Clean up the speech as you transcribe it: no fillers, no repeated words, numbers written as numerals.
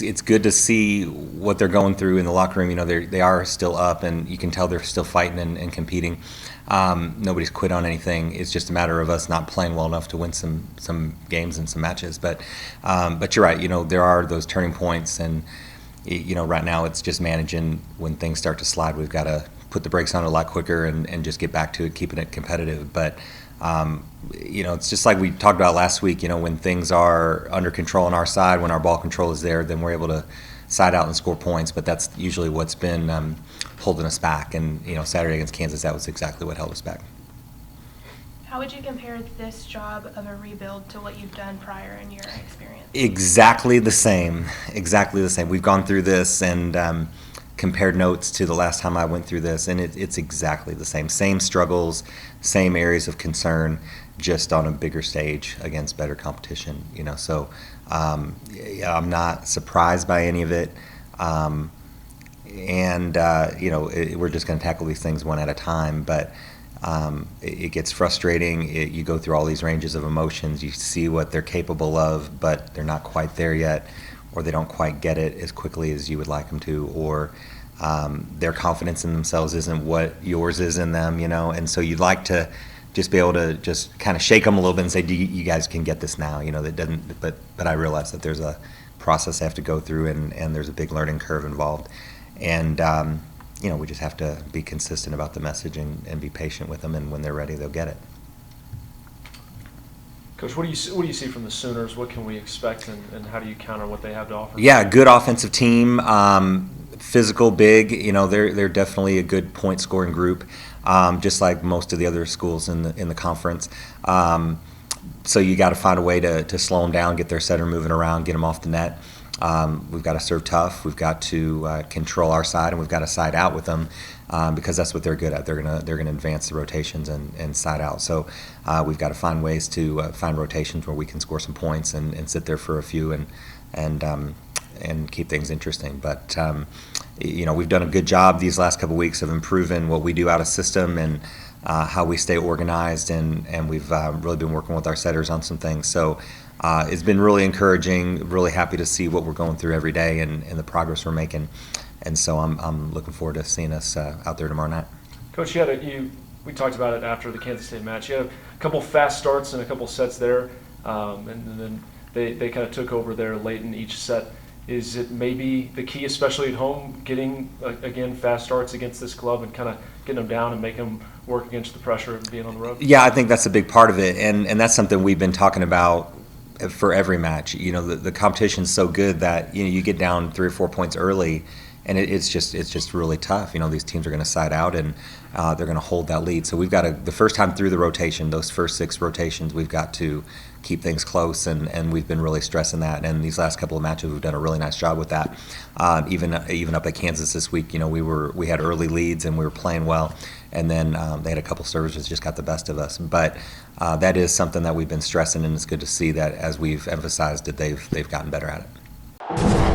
It's good to see what they're going through in the locker room. They are still up, and you can tell they're still fighting and competing. Nobody's quit on anything. It's just a matter of us not playing well enough to win some games and some matches. But you're right. There are those turning points, and right now it's just managing when things start to slide. We've got to put the brakes on a lot quicker and just get back to it, keeping it competitive. But it's just like we talked about last week. When things are under control on our side, when our ball control is there, then we're able to side out and score points. But that's usually what's been holding us back. And Saturday against Kansas, that was exactly what held us back. How would you compare this job of a rebuild to what you've done prior in your experience? Exactly the same. Exactly the same. We've gone through this and compared notes to the last time I went through this, and it's exactly the same. Same struggles, same areas of concern, just on a bigger stage against better competition. So I'm not surprised by any of it. We're just going to tackle these things one at a time. But it gets frustrating. You go through all these ranges of emotions. You see what they're capable of, but they're not quite there yet, or they don't quite get it as quickly as you would like them to, or their confidence in themselves isn't what yours is in them, and so you'd like to just be able to just kind of shake them a little bit and say, you guys can get this now, that doesn't, but I realize that there's a process I have to go through, and there's a big learning curve involved, and we just have to be consistent about the message and be patient with them, and when they're ready, they'll get it. Coach, what do you see from the Sooners? What can we expect, and how do you counter what they have to offer? Yeah, good offensive team, physical, big. They're definitely a good point scoring group, just like most of the other schools in the conference. So you got to find a way to slow them down, get their setter moving around, get them off the net. We've got to serve tough. We've got to control our side, and we've got to side out with them because that's what they're good at. They're gonna advance the rotations and side out. So we've got to find ways to find rotations where we can score some points and sit there for a few and keep things interesting. But we've done a good job these last couple of weeks of improving what we do out of system and how we stay organized, and we've really been working with our setters on some things. So it's been really encouraging, really happy to see what we're going through every day and the progress we're making. And so I'm looking forward to seeing us out there tomorrow night. Coach, we talked about it after the Kansas State match. You had a couple fast starts and a couple sets there, and then they kind of took over there late in each set. Is it maybe the key, especially at home, getting, again, fast starts against this club and kind of getting them down and making them work against the pressure of being on the road? Yeah, I think that's a big part of it, and that's something we've been talking about for every match. The competition's so good that you get down 3 or 4 points early, and it's just really tough. These teams are going to side out, and they're going to hold that lead. So we've got to, the first time through the rotation, those first 6 rotations, we've got to keep things close, and we've been really stressing that. And these last couple of matches, we've done a really nice job with that. Even up at Kansas this week, we had early leads and we were playing well, and then they had a couple services just got the best of us. But that is something that we've been stressing, and it's good to see that as we've emphasized it, they've gotten better at it.